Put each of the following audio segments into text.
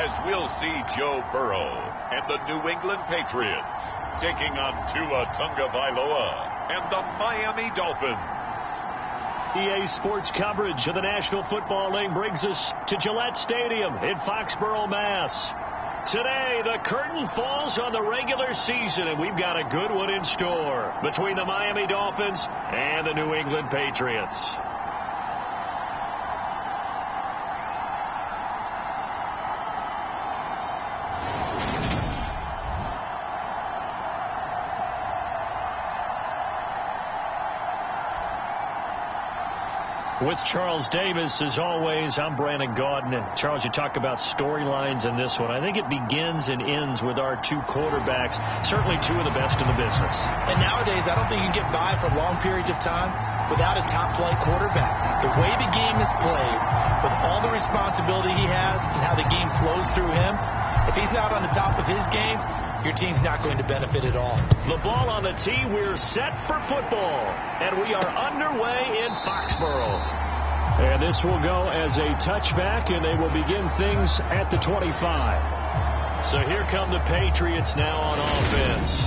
as we'll see Joe Burrow and the New England Patriots taking on Tua Tagovailoa and the Miami Dolphins. EA Sports coverage of the National Football League brings us to Gillette Stadium in Foxborough, Mass. Today, the curtain falls on the regular season, and we've got a good one in store between the Miami Dolphins and the New England Patriots. With Charles Davis, as always, I'm Brandon Gaudin. Charles, you talk about storylines in this one. I think it begins and ends with our two quarterbacks, certainly two of the best in the business. And nowadays, I don't think you can get by for long periods of time without a top-flight quarterback. The way the game is played, with all the responsibility he has and how the game flows through him, if he's not on the top of his game, your team's not going to benefit at all. The ball on the tee. We're set for football. And we are underway in Foxborough. And this will go as a touchback, and they will begin things at the 25. So here come the Patriots now on offense.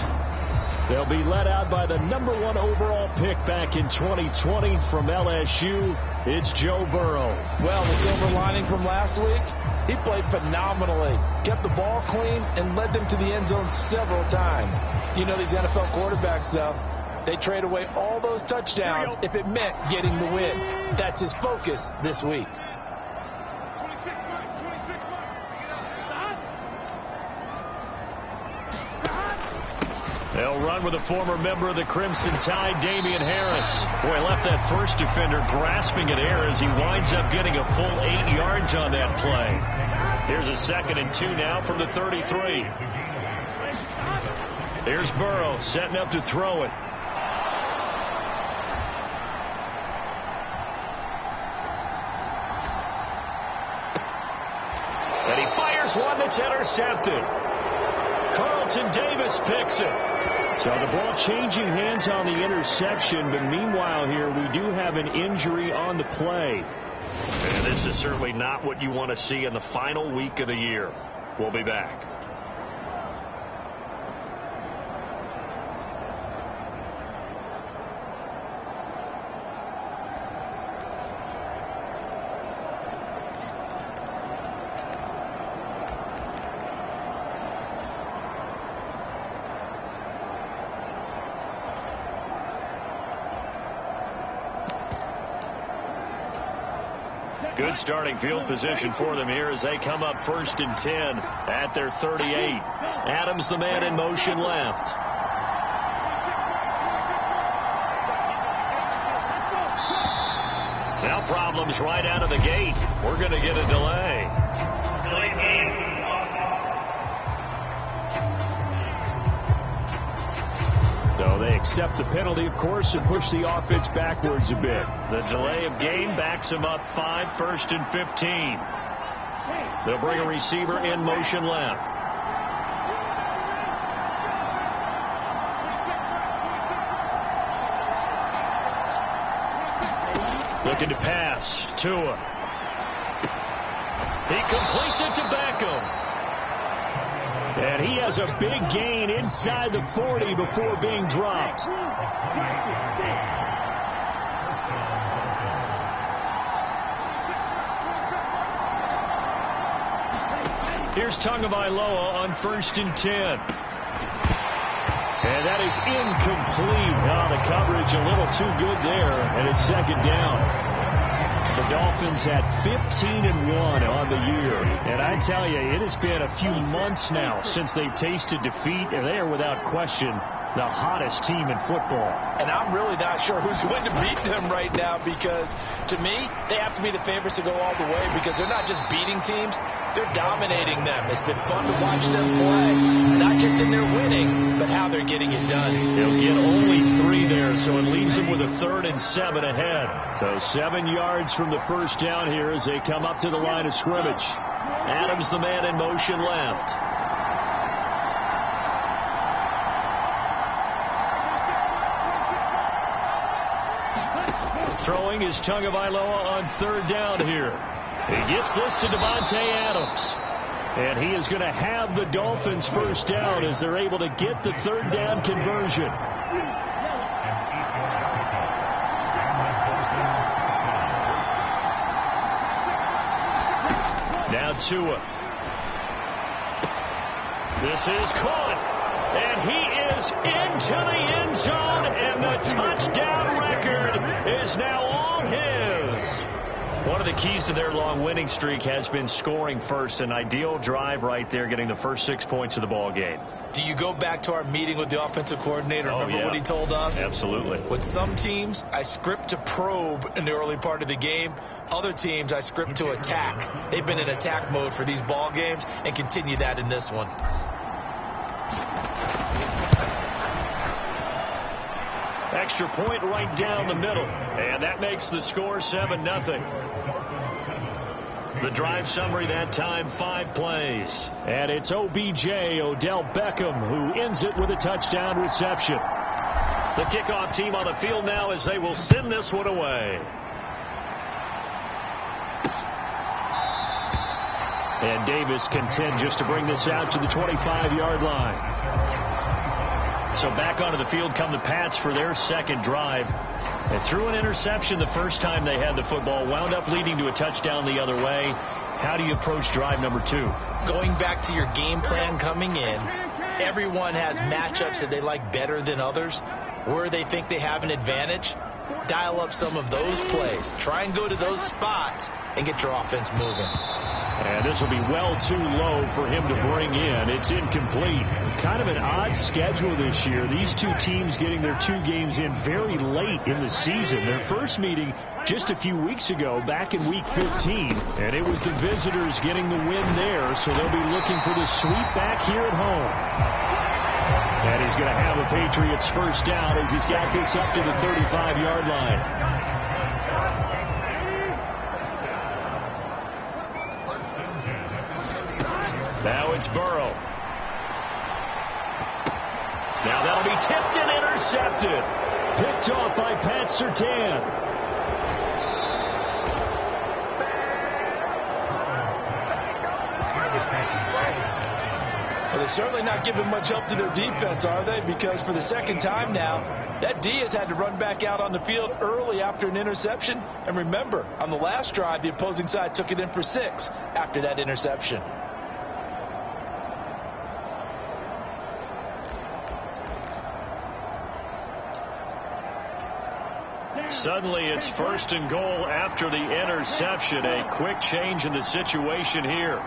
They'll be led out by the #1 overall pick back in 2020 from LSU. It's Joe Burrow. Well, the silver lining from last week, he played phenomenally, kept the ball clean, and led them to the end zone several times. You know these NFL quarterbacks, though, they trade away all those touchdowns if it meant getting the win. That's his focus this week. They'll run with a former member of the Crimson Tide, Damian Harris. Boy, left that first defender grasping at air as he winds up getting a full 8 yards on that play. Here's a 2nd and 2 now from the 33. Here's Burrow setting up to throw it. And he fires one that's intercepted. Carlton Davis picks it. So the ball changing hands on the interception, but meanwhile here we do have an injury on the play. And this is certainly not what you want to see in the final week of the year. We'll be back. Good starting field position for them here as they come up 1st and 10 at their 38. Adams, the man in motion left. Now problems right out of the gate. We're going to get a delay. So they accept the penalty, of course, and push the offense backwards a bit. The delay of game backs them up 5, 1st and 15. They'll bring a receiver in motion left. Looking to pass. Tua. He completes it to Beckham. And he has a big gain inside the 40 before being dropped. Here's Tagovailoa on 1st and 10. And that is incomplete. Now the coverage a little too good there, and it's 2nd down. The Dolphins at 15-1 on the year. And I tell you, it has been a few months now since they've tasted defeat, and they are without question the hottest team in football. And I'm really not sure who's going to beat them right now because, to me, they have to be the favorites to go all the way because they're not just beating teams, they're dominating them. It's been fun to watch them play, not just in their winning, but how they're getting it done. They'll get only 3 there, so it leaves them with a 3rd and 7 ahead. So 7 yards from the first down here as they come up to the line of scrimmage. Adams, the man in motion left. Throwing is Tagovailoa on 3rd down here. He gets this to Devontae Adams. And he is going to have the Dolphins first down as they're able to get the third down conversion. Now Tua. This is caught. And he is into the end zone. And the touchdown record is now all his. One of the keys to their long winning streak has been scoring first. An ideal drive right there, getting the first 6 points of the ball game. Do you go back to our meeting with the offensive coordinator? Remember what he told us? Absolutely. With some teams, I script to probe in the early part of the game. Other teams, I script to attack. They've been in attack mode for these ball games and continue that in this one. Extra point right down the middle. And that makes the score 7-0. The drive summary that time, 5 plays. And it's OBJ, Odell Beckham, who ends it with a touchdown reception. The kickoff team on the field now as they will send this one away. And Davis content just to bring this out to the 25-yard line. So back onto the field come the Pats for their second drive. They threw an interception the first time they had the football, wound up leading to a touchdown the other way. How do you approach drive number 2? Going back to your game plan coming in, everyone has matchups that they like better than others. Where they think they have an advantage, dial up some of those plays. Try and go to those spots and get your offense moving. And this will be well too low for him to bring in. It's incomplete. Kind of an odd schedule this year. These two teams getting their 2 games in very late in the season. Their first meeting just a few weeks ago, back in Week 15. And it was the visitors getting the win there, so they'll be looking for the sweep back here at home. And he's going to have a Patriots first down as he's got this up to the 35-yard line. Now it's Burrow. Now that'll be tipped and intercepted. Picked off by Pat Surtain. Well, they're certainly not giving much help to their defense, are they? Because for the second time now, that D has had to run back out on the field early after an interception. And remember, on the last drive, the opposing side took it in for 6 after that interception. Suddenly it's 1st and goal after the interception. A quick change in the situation here.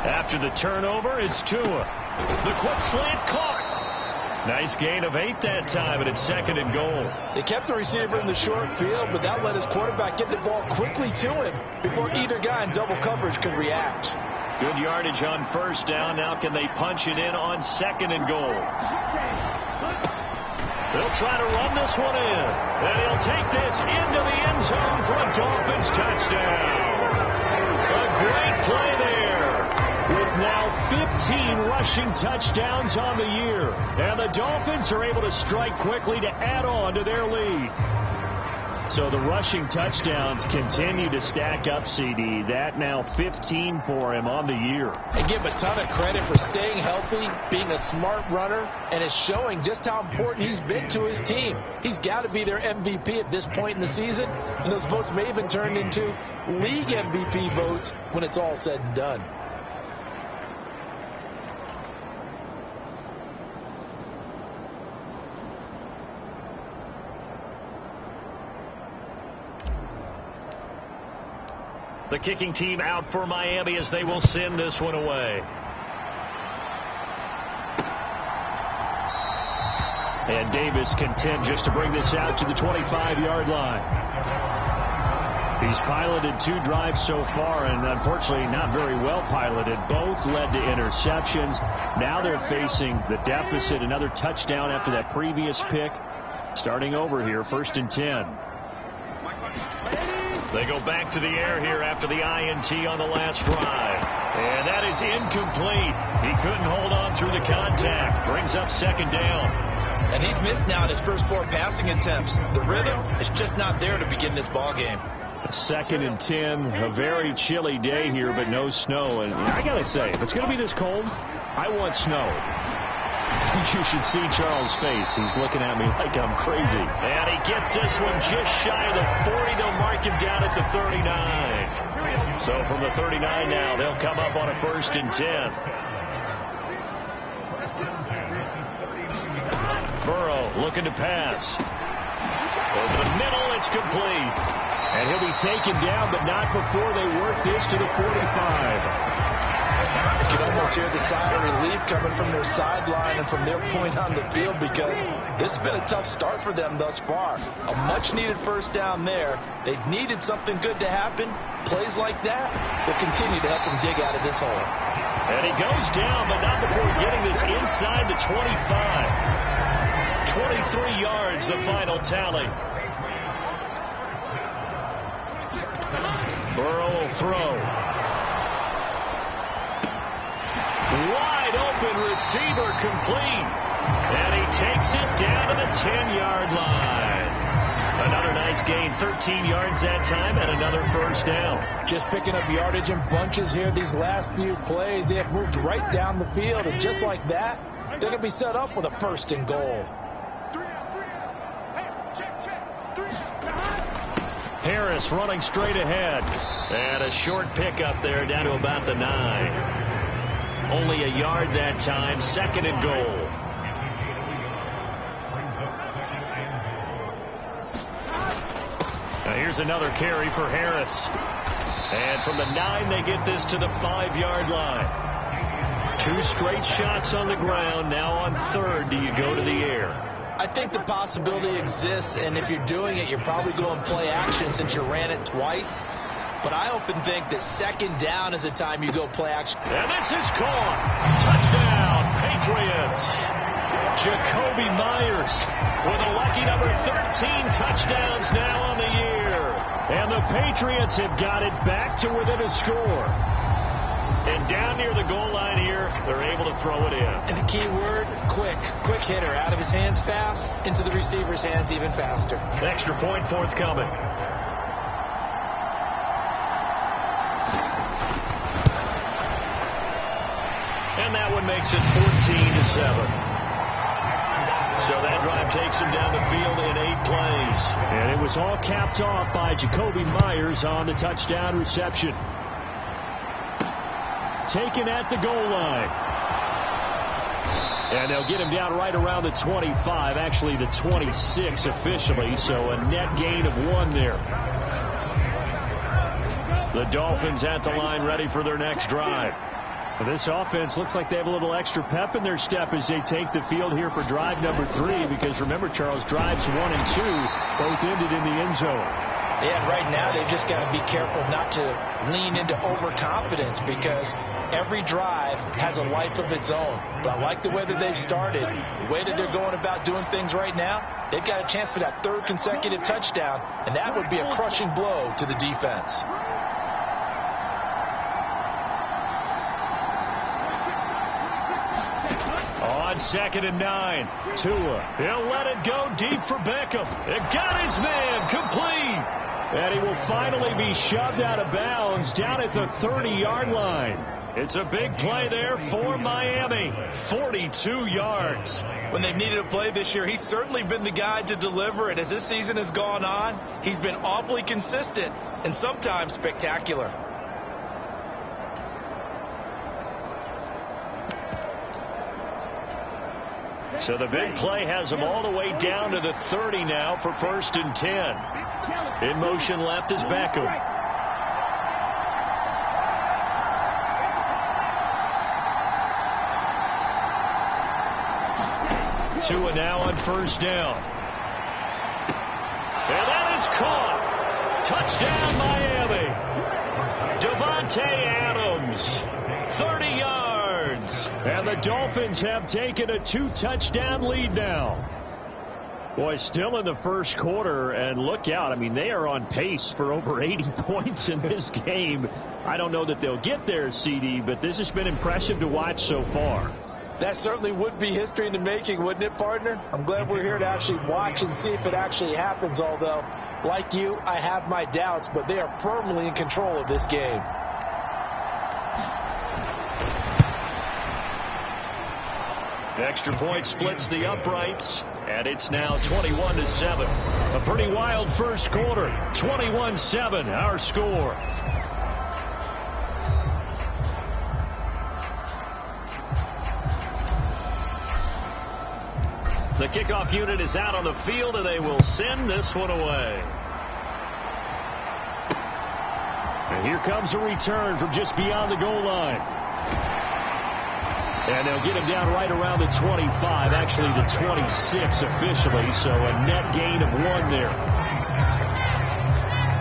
After the turnover, it's Tua. The quick slant caught. Nice gain of 8 that time, and it's 2nd and goal. They kept the receiver in the short field, but that let his quarterback get the ball quickly to him before either guy in double coverage could react. Good yardage on first down. Now can they punch it in on 2nd and goal? They'll try to run this one in. And he'll take this into the end zone for a Dolphins touchdown. A great play there. With now 15 rushing touchdowns on the year. And the Dolphins are able to strike quickly to add on to their lead. So the rushing touchdowns continue to stack up, CD. That now 15 for him on the year. And give him a ton of credit for staying healthy, being a smart runner, and is showing just how important he's been to his team. He's got to be their MVP at this point in the season, and those votes may even turn into league MVP votes when it's all said and done. The kicking team out for Miami as they will send this one away. And Davis content just to bring this out to the 25-yard line. He's piloted 2 drives so far, and unfortunately not very well piloted. Both led to interceptions. Now they're facing the deficit. Another touchdown after that previous pick. Starting over here, 1st and 10. They go back to the air here after the INT on the last drive. And that is incomplete. He couldn't hold on through the contact. Brings up 2nd down. And he's missed now in his first 4 passing attempts. The rhythm is just not there to begin this ball game. 2nd and 10, a very chilly day here, but no snow. And I got to say, if it's going to be this cold, I want snow. You should see Charles' face. He's looking at me like I'm crazy. And he gets this one just shy of the 40. They'll mark him down at the 39. So from the 39 now, they'll come up on a 1st and 10. Burrow looking to pass. Over the middle, it's complete. And he'll be taken down, but not before they work this to the 45. You can almost hear the sigh of relief coming from their sideline and from their point on the field, because this has been a tough start for them thus far. A much-needed first down there. They needed something good to happen. Plays like that will continue to help them dig out of this hole. And he goes down, but not before getting this inside the 25. 23 yards, the final tally. Burrow will throw. Wide open receiver complete. And he takes it down to the 10-yard line. Another nice gain, 13 yards that time, and another first down. Just picking up yardage in bunches here these last few plays. They have moved right down the field, and just like that, they're going to be set up with a 1st and goal. Harris running straight ahead. And a short pickup there down to about the 9. Only a yard that time, 2nd and goal. Now here's another carry for Harris. And from the 9, they get this to the 5-yard line. 2 straight shots on the ground. Now on 3rd, do you go to the air? I think the possibility exists, and if you're doing it, you're probably going play action since you ran it twice. But I often think that 2nd down is the time you go play action. And this is caught. Touchdown, Patriots. Jacoby Myers with a lucky number 13 touchdowns now on the year. And the Patriots have got it back to within a score. And down near the goal line here, they're able to throw it in. And the key word, quick. Quick hitter. Out of his hands fast, into the receiver's hands even faster. Extra point forthcoming. And that one makes it 14-7. So that drive takes him down the field in 8 plays. And it was all capped off by Jacoby Myers on the touchdown reception. Taken at the goal line. And they'll get him down right around the 25, actually the 26 officially, so a net gain of 1 there. The Dolphins at the line ready for their next drive. This offense looks like they have a little extra pep in their step as they take the field here for drive number 3, because remember, Charles, drives 1 and 2 both ended in the end zone. Yeah, right now they've just got to be careful not to lean into overconfidence, because every drive has a life of its own. But I like the way that they've started, the way that they're going about doing things right now. They've got a chance for that 3rd consecutive touchdown, and that would be a crushing blow to the defense. On 2nd and 9, Tua. He'll let it go deep for Beckham. It got his man complete. And he will finally be shoved out of bounds down at the 30-yard line. It's a big play there for Miami. 42 yards. When they've needed a play this year, he's certainly been the guy to deliver it. As this season has gone on, he's been awfully consistent and sometimes spectacular. So the big play has him all the way down to the 30 now for 1st and 10. In motion left is Beckham. Tua now on 1st down. And that is caught. Touchdown Miami. Devontae Adams. 30 yards. And the Dolphins have taken a 2-touchdown lead now. Boy, still in the first quarter, and look out. I mean, they are on pace for over 80 points in this game. I don't know that they'll get there, CD, but this has been impressive to watch so far. That certainly would be history in the making, wouldn't it, partner? I'm glad we're here to actually watch and see if it actually happens, although, like you, I have my doubts, but they are firmly in control of this game. Extra point splits the uprights, and it's now 21-7. A pretty wild first quarter. 21-7, our score. The kickoff unit is out on the field, and they will send this one away. And here comes a return from just beyond the goal line. And they'll get him down right around the 25, actually the 26 officially, so a net gain of 1 there.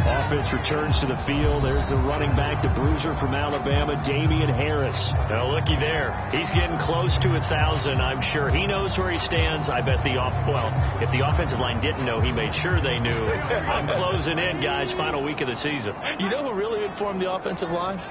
Offense returns to the field. There's the running back, the bruiser from Alabama, Damian Harris. Now, looky there. He's getting close to 1,000. I'm sure he knows where he stands. I bet if the offensive line didn't know, he made sure they knew. I'm closing in, guys. Final week of the season. You know who really informed the offensive line?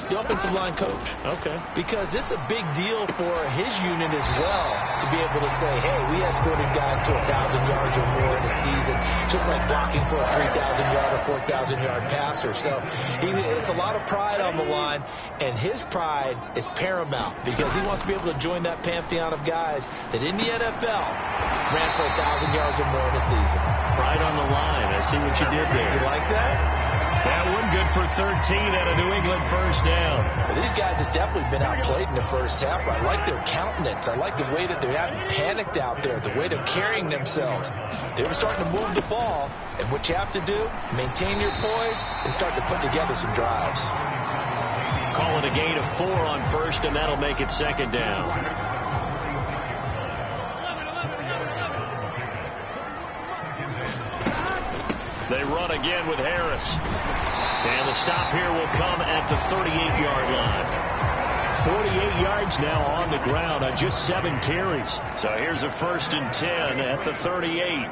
The offensive line coach. Okay. Because it's a big deal for his unit as well to be able to say, hey, we escorted guys to 1,000 yards or more in a season, just like blocking for a 3,000-yard or 4,000-yard passer. So it's a lot of pride on the line, and his pride is paramount because he wants to be able to join that pantheon of guys that in the NFL ran for 1,000 yards or more in a season. Pride on the line. I see what you did there. You like that? That one good for 13 out of New England first down. Well, these guys have definitely been outplayed in the first half. I like their countenance. I like the way that they haven't panicked out there, the way they're carrying themselves. They were starting to move the ball, and what you have to do, maintain your poise and start to put together some drives. Call it a gain of 4 on first, and that'll make it second down. They run again with Harris. And the stop here will come at the 38-yard line. 48 yards now on the ground on just 7 carries. So here's a 1st and 10 at the 38.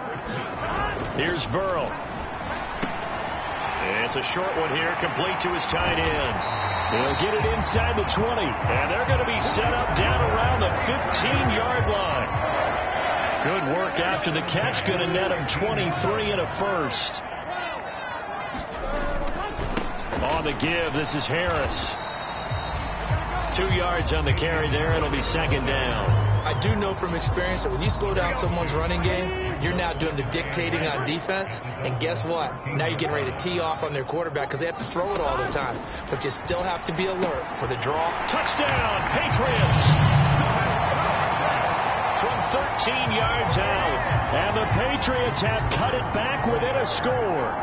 Here's Burrow. And it's a short one here, complete to his tight end. He'll get it inside the 20. And they're going to be set up down around the 15-yard line. Good work after the catch. Going to net him 23 and a first. On the give, this is Harris. 2 yards on the carry there. It'll be second down. I do know from experience that when you slow down someone's running game, you're now doing the dictating on defense. And guess what? Now you're getting ready to tee off on their quarterback because they have to throw it all the time. But you still have to be alert for the draw. Touchdown, Patriots! From 13 yards out. And the Patriots have cut it back within a score.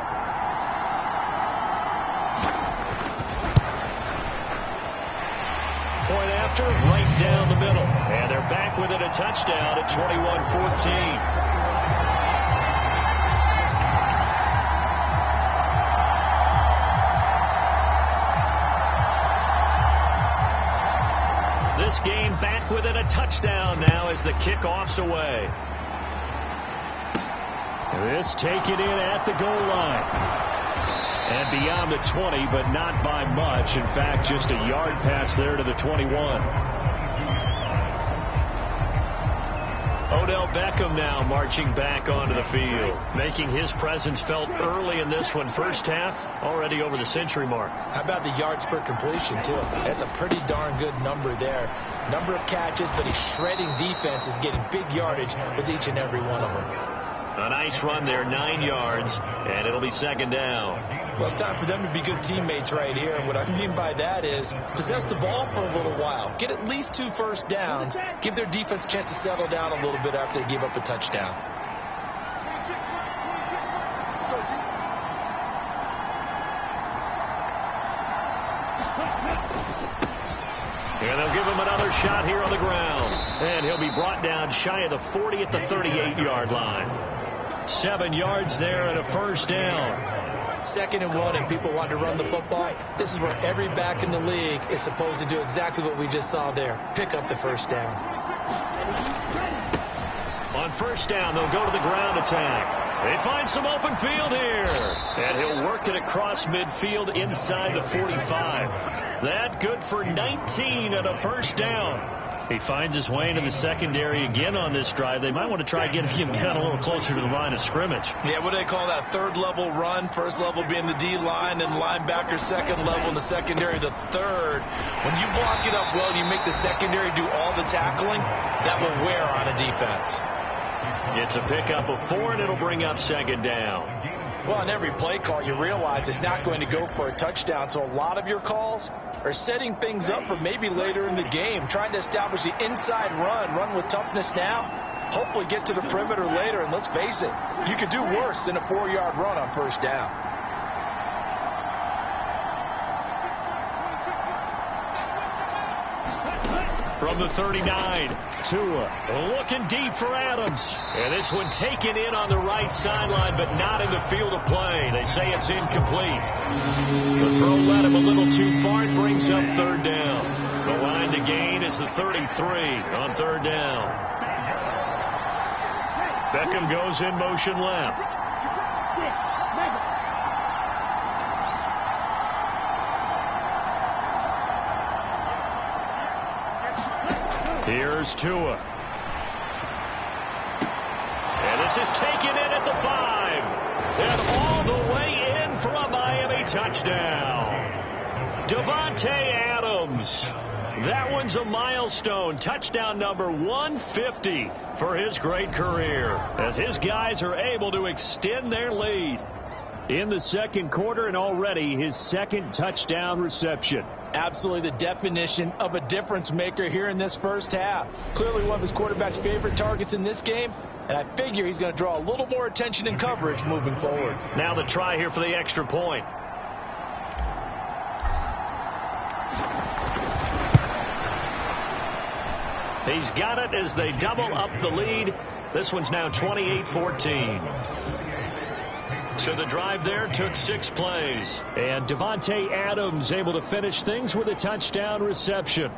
Point after, right down the middle. And they're back within a touchdown at 21-14. This game back within a touchdown now as the kickoff's away. This taken in at the goal line. And beyond the 20, but not by much. In fact, just a yard pass there to the 21. Odell Beckham now marching back onto the field, making his presence felt early in this one. First half, already over the century mark. How about the yards per completion, too? That's a pretty darn good number there. Number of catches, but he's shredding defense, is getting big yardage with each and every one of them. A nice run there, 9 yards, and it'll be second down. Well, it's time for them to be good teammates right here. And what I mean by that is possess the ball for a little while. Get at least 2 first downs. Give their defense a chance to settle down a little bit after they give up a touchdown. And they'll give him another shot here on the ground. And he'll be brought down shy of the 40 at the 38-yard line. 7 yards there and a first down. 2nd and 1 and people want to run the football. This is where every back in the league is supposed to do exactly what we just saw there. Pick up the first down. On first down, they'll go to the ground attack. They find some open field here. And he'll work it across midfield inside the 45. That good for 19 and a first down. He finds his way into the secondary again on this drive. They might want to try getting him down a little closer to the line of scrimmage. Yeah, what do they call that? Third level run. First level being the D-line and linebacker. Second level in the secondary, the third. When you block it up well and you make the secondary do all the tackling, that will wear on a defense. It's a pickup of 4, and it'll bring up second down. Well, on every play call, you realize it's not going to go for a touchdown. So a lot of your calls are setting things up for maybe later in the game, trying to establish the inside run with toughness now, hopefully get to the perimeter later. And let's face it, you could do worse than a 4-yard run on first down. From the 39, Tua looking deep for Adams. And this one taken in on the right sideline, but not in the field of play. They say it's incomplete. The throw led him a little too far. It brings up third down. The line to gain is the 33 on third down. Beckham goes in motion left. Here's Tua. And this is taken in at the 5. And all the way in for a Miami touchdown. Davante Adams. That one's a milestone. Touchdown number 150 for his great career, as his guys are able to extend their lead in the second quarter, and already his second touchdown reception. Absolutely the definition of a difference maker here in this first half. Clearly one of his quarterback's favorite targets in this game, and I figure he's going to draw a little more attention and coverage moving forward. Now the try here for the extra point. He's got it as they double up the lead. This one's now 28-14. So the drive there took 6 plays. And Davante Adams able to finish things with a touchdown reception.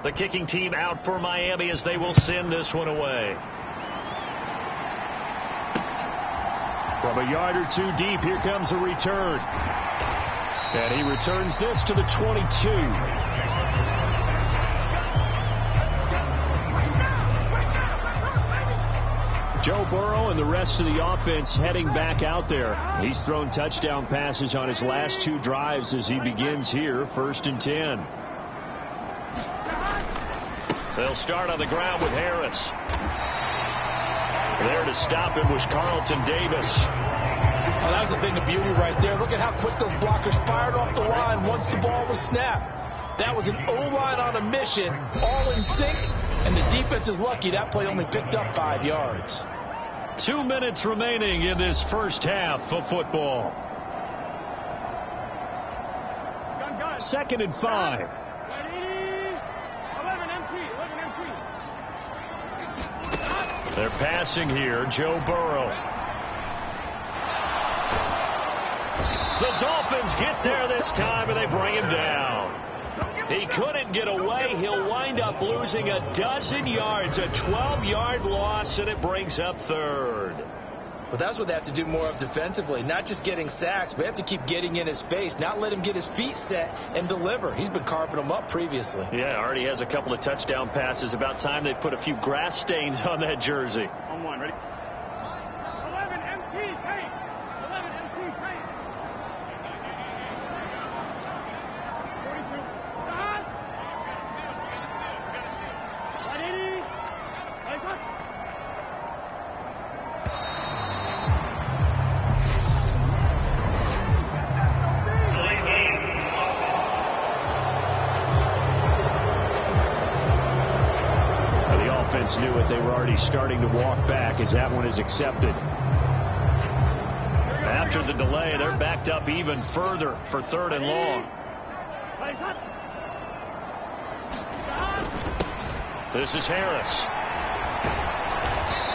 The kicking team out for Miami as they will send this one away. From a yard or 2 deep, here comes a return. And he returns this to the 22. Joe Burrow and the rest of the offense heading back out there. He's thrown touchdown passes on his last 2 drives as he begins here, 1st and 10. They'll start on the ground with Harris. There to stop him was Carlton Davis. Oh, that was a thing of beauty right there. Look at how quick those blockers fired off the line once the ball was snapped. That was an O-line on a mission, all in sync, and the defense is lucky that play only picked up 5 yards. 2 minutes remaining in this first half of football. 2nd and 5. They're passing here, Joe Burrow. The Dolphins get there this time, and they bring him down. He couldn't get away. He'll wind up losing a dozen yards, a 12-yard loss, and it brings up 3rd. But that's what they have to do more of defensively, not just getting sacks, but they have to keep getting in his face, not let him get his feet set and deliver. He's been carving them up previously. Yeah, already has a couple of touchdown passes. About time they put a few grass stains on that jersey. On 1, ready? 11 MT, take! 11 MT, take! 42. Stop! 180. Nice up. Knew it. They were already starting to walk back as that one is accepted. After the delay, they're backed up even further for 3rd and long. This is Harris.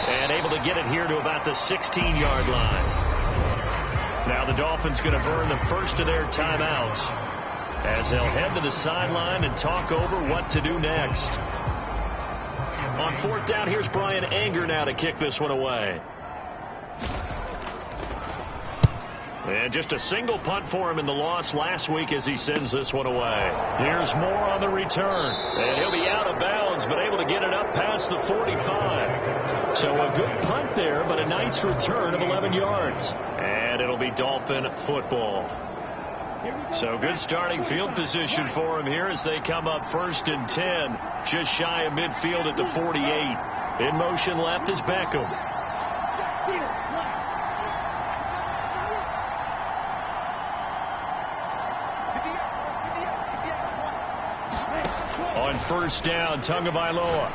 And able to get it here to about the 16-yard line. Now the Dolphins going to burn the first of their timeouts. as they'll head to the sideline and talk over what to do next. On fourth down, here's Brian Anger now to kick this one away. And just a single punt for him in the loss last week as he sends this one away. Here's Moore on the return. And he'll be out of bounds, but able to get it up past the 45. So a good punt there, but a nice return of 11 yards. And it'll be Dolphin football. So good starting field position for him here as they come up 1st and 10. Just shy of midfield at the 48. In motion left is Beckham. On first down, Tagovailoa.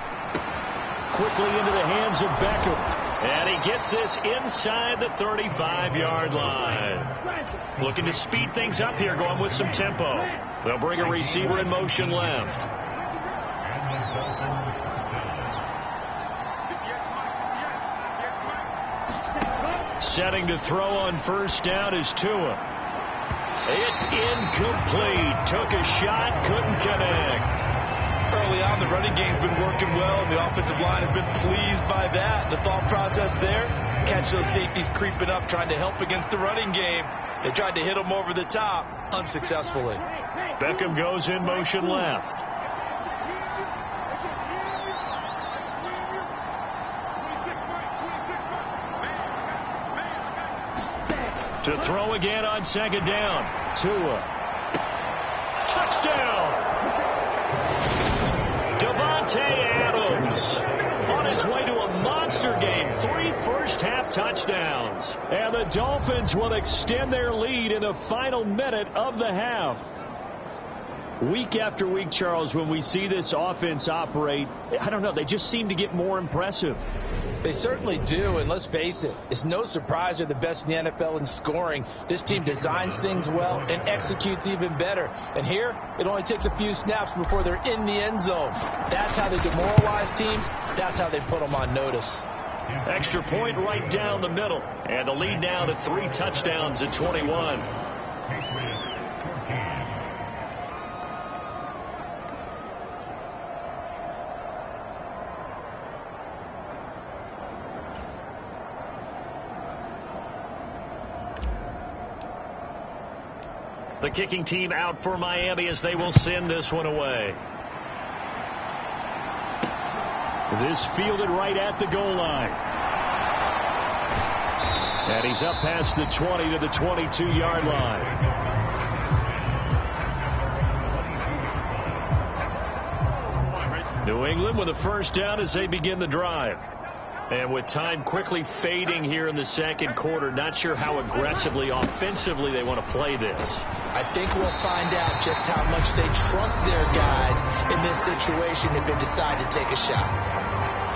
Quickly into the hands of Beckham. And he gets this inside the 35-yard line. Looking to speed things up here, going with some tempo. They'll bring a receiver in motion left. Setting to throw on first down is Tua. It's incomplete. Took a shot, couldn't connect. Early on, the running game's been working well, and the offensive line has been pleased by that. The thought process there, catch those safeties creeping up, trying to help against the running game. They tried to hit them over the top, unsuccessfully. Beckham goes in motion left. To throw again on second down. Tua. Touchdown! Davante Adams on his way to a monster game. 3 first-half touchdowns. And the Dolphins will extend their lead in the final minute of the half. Week after week, Charles, when we see this offense operate, I don't know, they just seem to get more impressive. They certainly do, and let's face it, it's no surprise they're the best in the NFL in scoring. This team designs things well and executes even better. And here, it only takes a few snaps before they're in the end zone. That's how they demoralize teams. That's how they put them on notice. Extra point right down the middle. And the lead now to 3 touchdowns at 21. The kicking team out for Miami as they will send this one away. This fielded right at the goal line. And he's up past the 20 to the 22-yard line. New England with a first down as they begin the drive. And with time quickly fading here in the second quarter, not sure how aggressively, offensively they want to play this. I think we'll find out just how much they trust their guys in this situation if they decide to take a shot.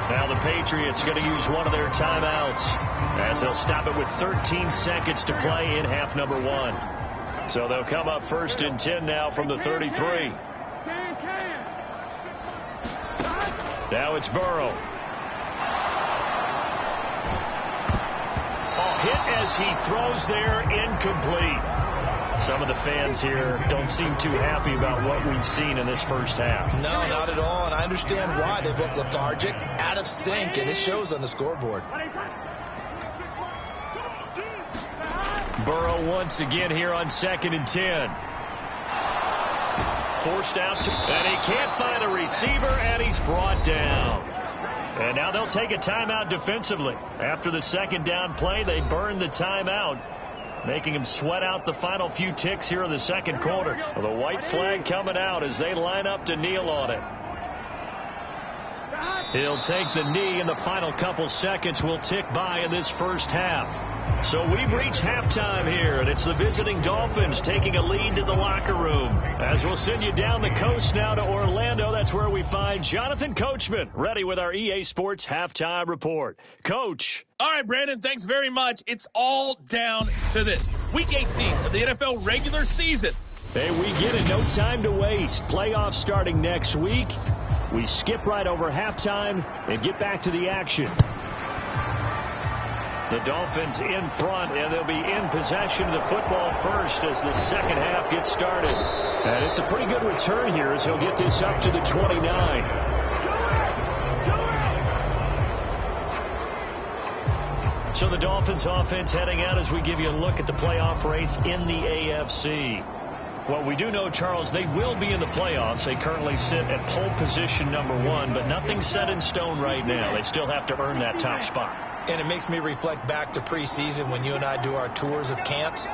Now the Patriots are going to use one of their timeouts as they'll stop it with 13 seconds to play in half number 1. So they'll come up 1st and 10 now from the 33. Now it's Burrow. Hit as he throws there, incomplete. Some of the fans here don't seem too happy about what we've seen in this first half. No, not at all, and I understand why. They've looked lethargic, out of sync, and it shows on the scoreboard. Burrow once again here on 2nd and 10. Forced out, and he can't find a receiver, and he's brought down. And now they'll take a timeout defensively. After the second down play, they burn the timeout, making them sweat out the final few ticks here in the second quarter. The white flag coming out as they line up to kneel on it. He'll take the knee, and the final couple seconds will tick by in this first half. So we've reached halftime here, and it's the visiting Dolphins taking a lead to the locker room. As we'll send you down the coast now to Orlando, that's where we find Jonathan Coachman, ready with our EA Sports Halftime Report. Coach. All right, Brandon, thanks very much. It's all down to this. Week 18 of the NFL regular season. Hey, we get it. No time to waste. Playoffs starting next week. We skip right over halftime and get back to the action. The Dolphins in front, and they'll be in possession of the football first as the second half gets started. And it's a pretty good return here as he'll get this up to the 29. So the Dolphins offense heading out as we give you a look at the playoff race in the AFC. Well, we do know, Charles, they will be in the playoffs. They currently sit at pole position #1, but nothing's set in stone right now. They still have to earn that top spot. And it makes me reflect back to preseason when you and I do our tours of camps.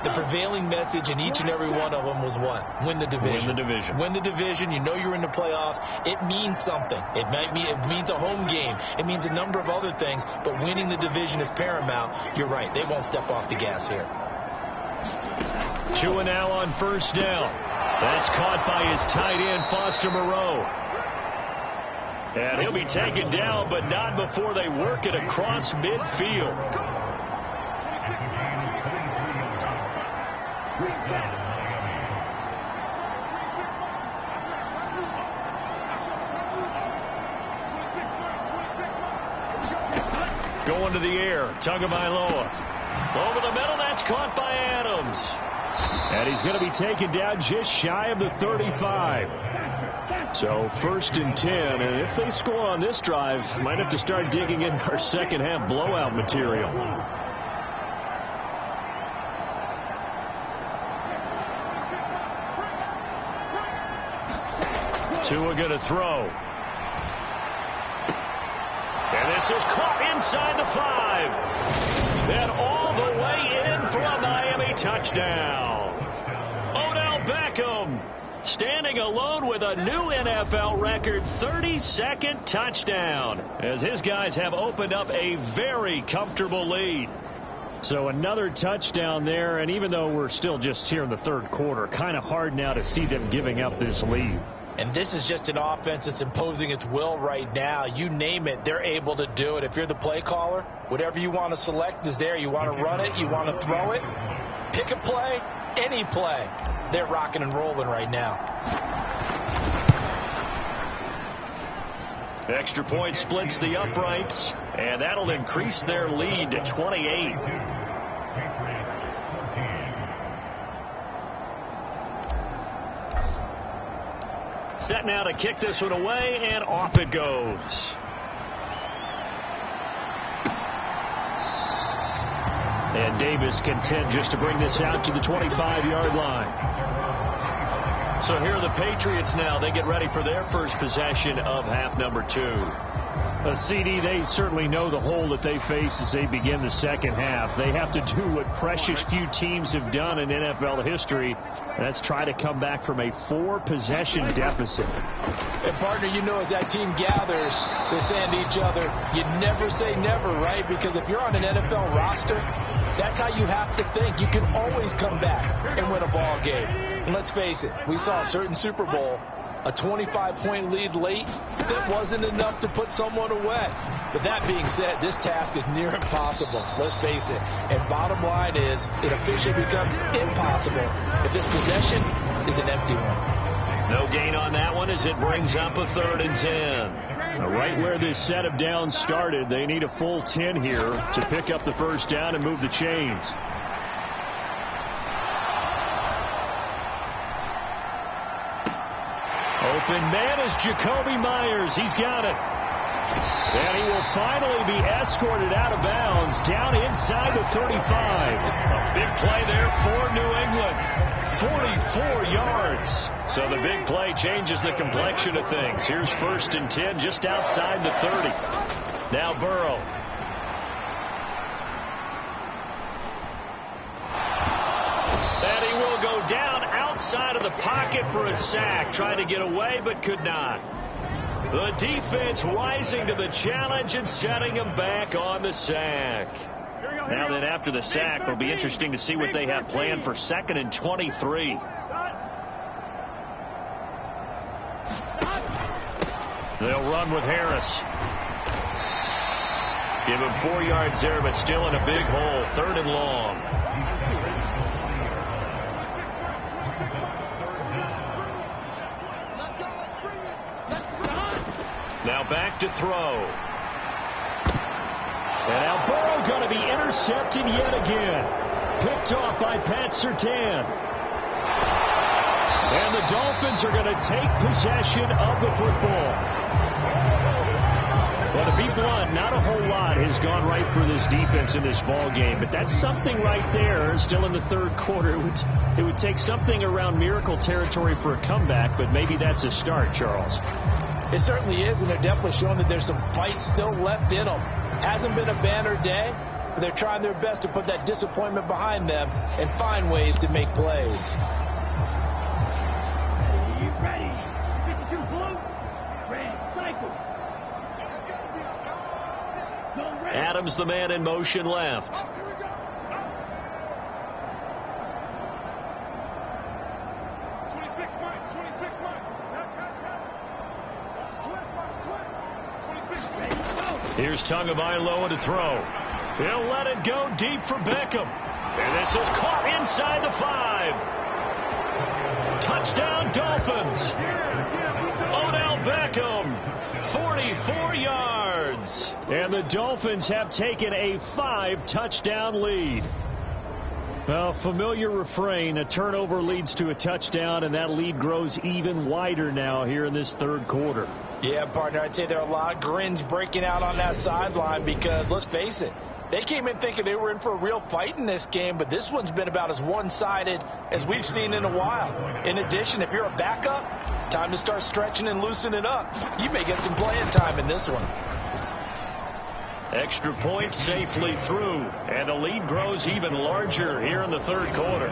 The prevailing message in each and every one of them was what? Win the division. Win the division. Win the division. You know you're in the playoffs. It means something. It means a home game. It means a number of other things, but winning the division is paramount. You're right. They won't step off the gas here. Tua now on first down. That's caught by his tight end, Foster Moreau. And he'll be taken down, but not before they work it across midfield. Going to the air, Tagovailoa. Over the middle, that's caught by Adams. And he's going to be taken down just shy of the 35. So 1st and 10, and if they score on this drive, might have to start digging in our second half blowout material. Tua going to throw. And this is caught inside the 5. And all the way in for a Miami touchdown. Odell Beckham standing alone with a new NFL record 32nd touchdown as his guys have opened up a very comfortable lead. So another touchdown there, and even though we're still just here in the third quarter, kind of hard now to see them giving up this lead. And this is just an offense that's imposing its will right now. You name it, they're able to do it. If you're the play caller, whatever you want to select is there. You want to run it, you want to throw it, pick a play, any play. They're rocking and rolling right now. Extra point splits the uprights, and that'll increase their lead to 28. Set now to kick this one away, and off it goes. And Davis content just to bring this out to the 25-yard line. So here are the Patriots now. They get ready for their first possession of half number 2. CD, they certainly know the hole that they face as they begin the second half. They have to do what precious few teams have done in NFL history. That's try to come back from a 4-possession deficit. And, partner, you know as that team gathers, they're saying to each other, you never say never, right? Because if you're on an NFL roster, that's how you have to think. You can always come back and win a ball game. And let's face it, we saw a certain Super Bowl, a 25-point lead late, that wasn't enough to put someone away. But that being said, this task is near impossible. Let's face it. And bottom line is, it officially becomes impossible if this possession is an empty one. No gain on that one as it brings up a 3rd and 10. Now, right where this set of downs started, they need a full 10 here to pick up the first down and move the chains. Open man is Jacoby Myers. He's got it. And he will finally be escorted out of bounds down inside the 35. A big play there for New England. 44 yards. So the big play changes the complexion of things. Here's 1st and 10 just outside the 30. Now Burrow. And he will go down outside of the pocket for a sack. Trying to get away but could not. The defense rising to the challenge and setting him back on the sack. Now then, after the sack, it'll be interesting to see what they have planned for 2nd and 23. They'll run with Harris. Give him 4 yards there, but still in a big hole. 3rd and long. Now back to throw. And now Burrow going to be intercepted yet again. Picked off by Pat Surtain. And the Dolphins are going to take possession of the football. Well, to be blunt, not a whole lot has gone right for this defense in this ball game, but that's something right there. Still in the third quarter, it would take something around miracle territory for a comeback, but maybe that's a start, Charles. It certainly is, and they're definitely showing that there's some fight still left in them. Hasn't been a banner day, but they're trying their best to put that disappointment behind them and find ways to make plays. Ready. 52 blue. Red. Cycle. Adams, the man in motion left. Here's Tagovailoa to throw. He'll let it go deep for Beckham. And this is caught inside the 5. Touchdown, Dolphins. Odell Beckham, 44 yards. And the Dolphins have taken a 5-touchdown lead. Well, familiar refrain, a turnover leads to a touchdown, and that lead grows even wider now here in this third quarter. Yeah, partner, I'd say there are a lot of grins breaking out on that sideline because, let's face it, they came in thinking they were in for a real fight in this game, but this one's been about as one-sided as we've seen in a while. In addition, if you're a backup, time to start stretching and loosening up. You may get some playing time in this one. Extra point safely through, and the lead grows even larger here in the third quarter.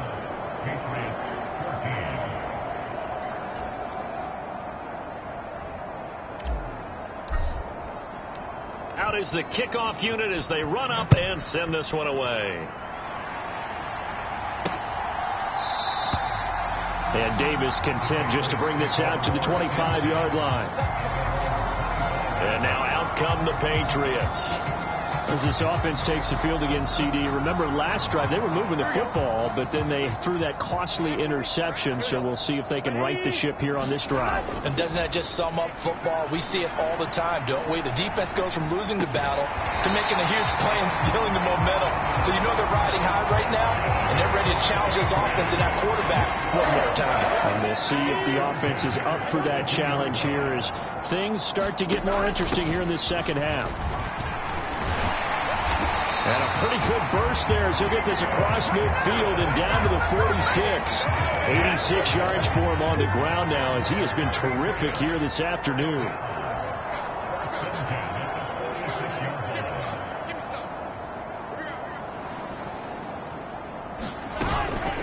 Out is the kickoff unit as they run up and send this one away. And Davis content just to bring this out to the 25-yard line. And now out come the Patriots. As this offense takes the field against CD, remember last drive they were moving the football, but then they threw that costly interception, so we'll see if they can right the ship here on this drive. And doesn't that just sum up football? We see it all the time, don't we? The defense goes from losing the battle to making a huge play and stealing the momentum. So you know they're riding high right now, and they're ready to challenge this offense and that quarterback one more time. And we'll see if the offense is up for that challenge here as things start to get more interesting here in this second half. And a pretty good burst there as he'll get this across midfield and down to the 46. 86 yards for him on the ground now as he has been terrific here this afternoon.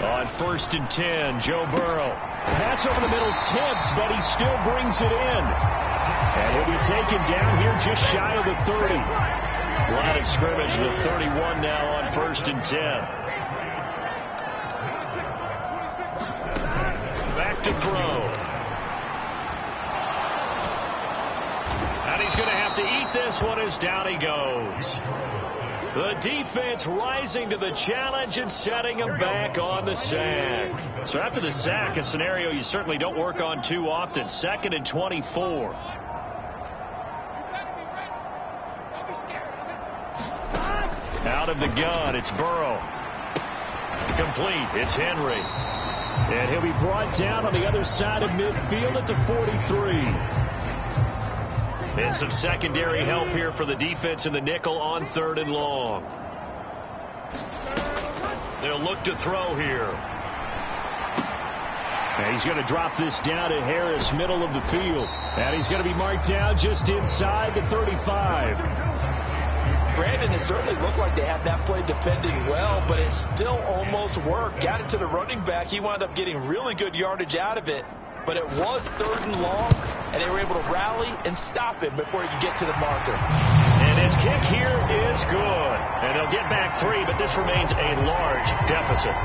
On 1st and 10, Joe Burrow. Pass over the middle tipped, but he still brings it in. And he'll be taken down here just shy of the 30. Line of scrimmage to the 31 now on 1st and 10. Back to throw. And he's going to have to eat this one as down he goes. The defense rising to the challenge and setting him back on the sack. So after the sack, a scenario you certainly don't work on too often. 2nd and 24. Out of the gun, it's Burrow. Complete, it's Henry. And he'll be brought down on the other side of midfield at the 43. And some secondary help here for the defense in the nickel on 3rd and long. They'll look to throw here. And he's going to drop this down to Harris, middle of the field. And he's going to be marked down just inside the 35. Brandon, it certainly looked like they had that play defended well, but it still almost worked. Got it to the running back. He wound up getting really good yardage out of it, but it was 3rd and long, and they were able to rally and stop him before he could get to the marker. And his kick here is good. And they'll get back 3, but this remains a large deficit.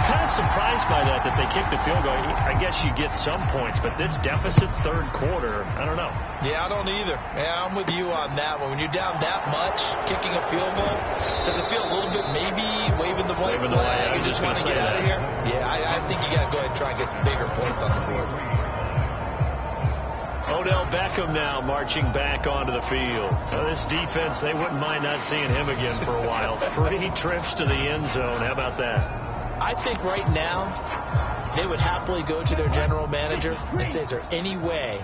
I'm kind of surprised by that they kicked the field goal. I guess you get some points, but this deficit 3rd quarter, I don't know. Yeah, I don't either. Yeah, I'm with you on that one. When you're down that much, kicking a field goal, does it feel a little bit maybe waving the white flag? You just want to get out of here? Yeah, I think you got to go ahead and try and get some bigger points on the board. Odell Beckham now marching back onto the field. Now this defense, they wouldn't mind not seeing him again for a while. 3 trips to the end zone. How about that? I think right now they would happily go to their general manager and say, is there any way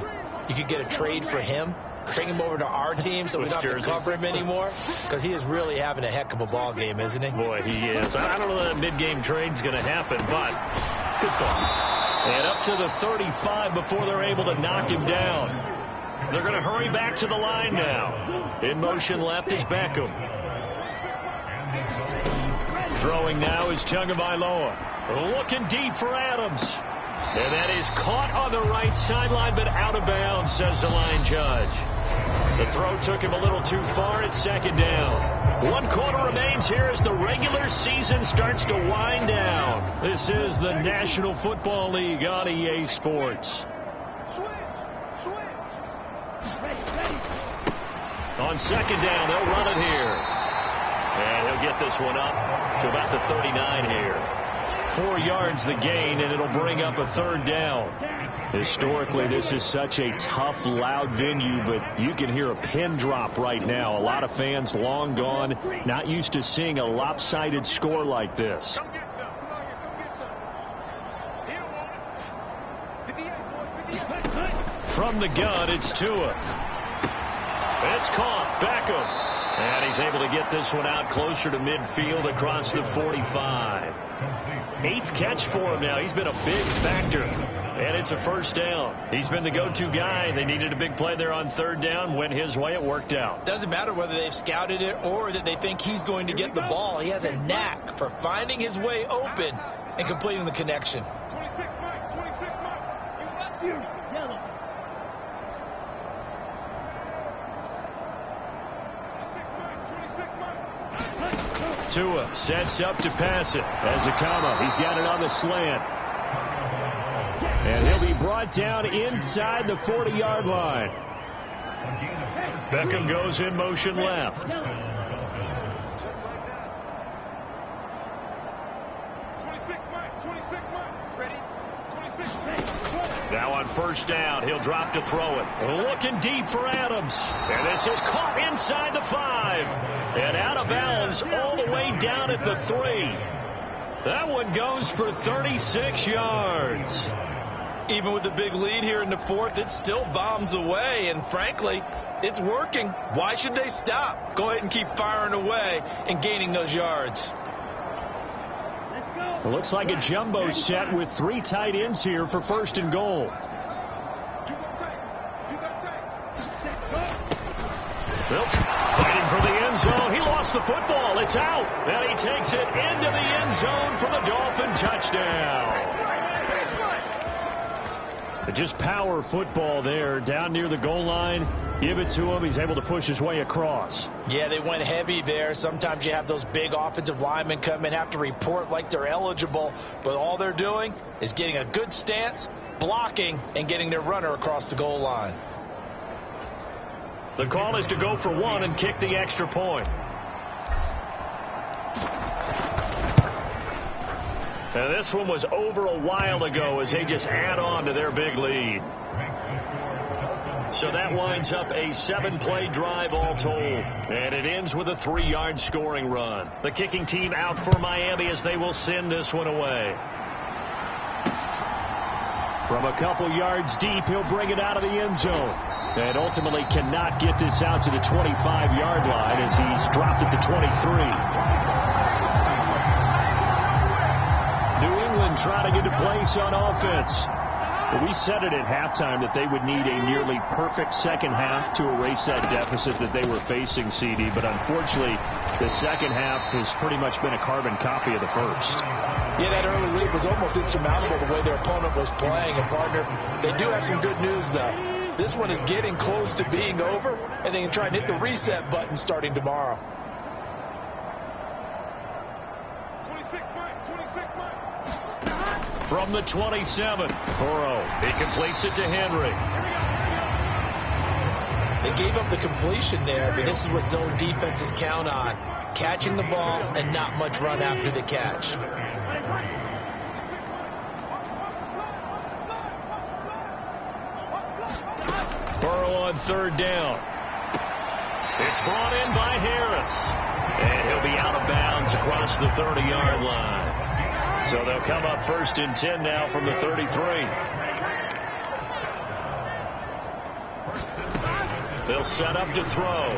you could get a trade for him? Bring him over to our team so we don't have to cover him anymore, because he is really having a heck of a ball game, isn't he? Boy, he is. I don't know that a mid-game trade's going to happen, but good thought. And up to the 35 before they're able to knock him down. They're going to hurry back to the line now. In motion left is Beckham. Throwing now is Tagovailoa. Looking deep for Adams. And that is caught on the right sideline, but out of bounds, says the line judge. The throw took him a little too far. It's second down. 1 quarter remains here as the regular season starts to wind down. This is the National Football League on EA Sports. On second down, they'll run it here. And he'll get this one up to about the 39 here. 4 yards the gain, and it'll bring up a third down. Historically, this is such a tough, loud venue, but you can hear a pin drop right now. A lot of fans long gone, not used to seeing a lopsided score like this. From the gun, it's Tua. It's caught. Beckham. And he's able to get this one out closer to midfield across the 45. 8th catch for him now. He's been a big factor. And it's a first down. He's been the go-to guy. They needed a big play there on third down. Went his way. It worked out. Doesn't matter whether they've scouted it or that they think he's going to get the ball. He has a knack for finding his way open and completing the connection. 26 Mike. 26 Mike. You yellow. Tua sets up to pass it. Azakama, he's got it on the slant. And he'll be brought down inside the 40-yard line. Beckham goes in motion left. Just like that. 26 Mike. 26 Mike. Ready? 26 Mike. Now on first down, he'll drop to throw it. Looking deep for Adams. And this is caught inside the 5. And out of bounds all the way down at the 3. That one goes for 36 yards. Even with the big lead here in the 4th, it still bombs away. And frankly, it's working. Why should they stop? Go ahead and keep firing away and gaining those yards. It looks like a jumbo set with 3 tight ends here for first and goal. Wilkes fighting for the end zone. He lost the football. It's out. And he takes it into the end zone for the Dolphin touchdown. Just power football there down near the goal line. Give it to him. He's able to push his way across. Yeah, they went heavy there. Sometimes you have those big offensive linemen come in, have to report like they're eligible, but all they're doing is getting a good stance, blocking, and getting their runner across the goal line. The call is to go for 1 and kick the extra point. And this one was over a while ago as they just add on to their big lead. So that winds up a 7-play drive all told. And it ends with a 3-yard scoring run. The kicking team out for Miami as they will send this one away. From a couple yards deep, he'll bring it out of the end zone. And ultimately cannot get this out to the 25-yard line as he's dropped it to 23. Trying to get a place on offense. But we said it at halftime that they would need a nearly perfect second half to erase that deficit that they were facing, CD. But unfortunately, the second half has pretty much been a carbon copy of the first. Yeah, that early lead was almost insurmountable the way their opponent was playing. And, partner, they do have some good news, though. This one is getting close to being over, and they can try and hit the reset button starting tomorrow. 26 Mike. 26 Mike. From the 27, Burrow. He completes it to Henry. They gave up the completion there, but this is what zone defenses count on. Catching the ball and not much run after the catch. Burrow on third down. It's brought in by Harris. And he'll be out of bounds across the 30-yard line. So they'll come up 1st and 10 now from the 33. They'll set up to throw.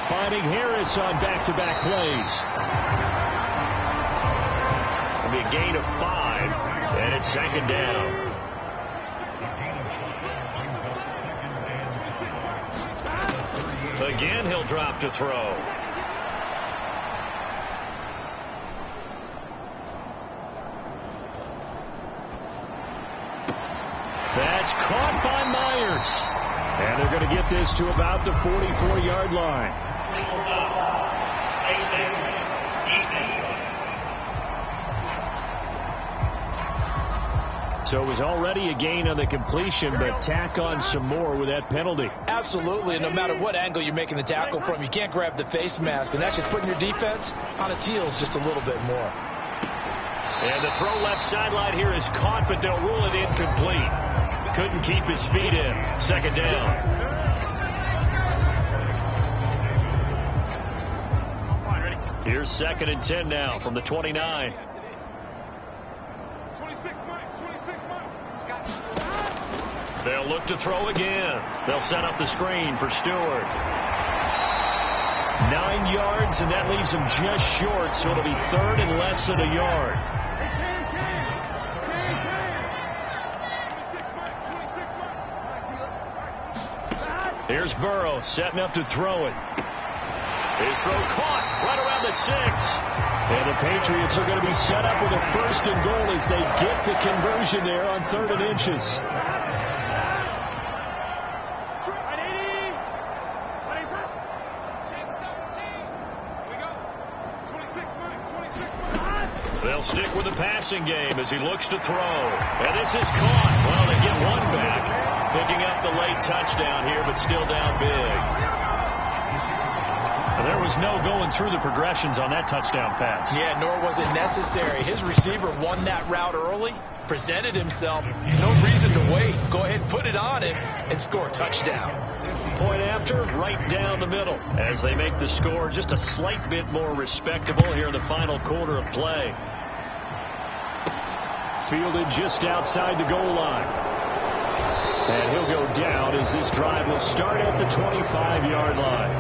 Finding Harris on back-to-back plays. It'll be a gain of 5, and it's 2nd down. Again, he'll drop to throw. That's caught by Myers. And they're going to get this to about the 44-yard line. So it was already a gain on the completion, but tack on some more with that penalty. Absolutely, and no matter what angle you're making the tackle from, you can't grab the face mask, and that's just putting your defense on its heels just a little bit more. And the throw left sideline here is caught, but they'll rule it incomplete. Couldn't keep his feet in. 2nd down. Here's 2nd and 10 now from the 29. They'll look to throw again. They'll set up the screen for Stewart. 9 yards, and that leaves him just short, so it'll be 3rd and less than a yard. Here's Burrow setting up to throw it. His throw caught right around the 6. And the Patriots are going to be set up with a 1st and goal as they get the conversion there on 3rd and inches. They'll stick with the passing game as he looks to throw. And this is caught. Well, they get one back. Picking up the late touchdown here, but still down big. And there was no going through the progressions on that touchdown pass. Yeah, nor was it necessary. His receiver won that route early, presented himself. No reason to wait. Go ahead and put it on him and score a touchdown. Point after, right down the middle, as they make the score just a slight bit more respectable here in the final quarter of play. Fielded just outside the goal line. And he'll go down as this drive will start at the 25-yard line.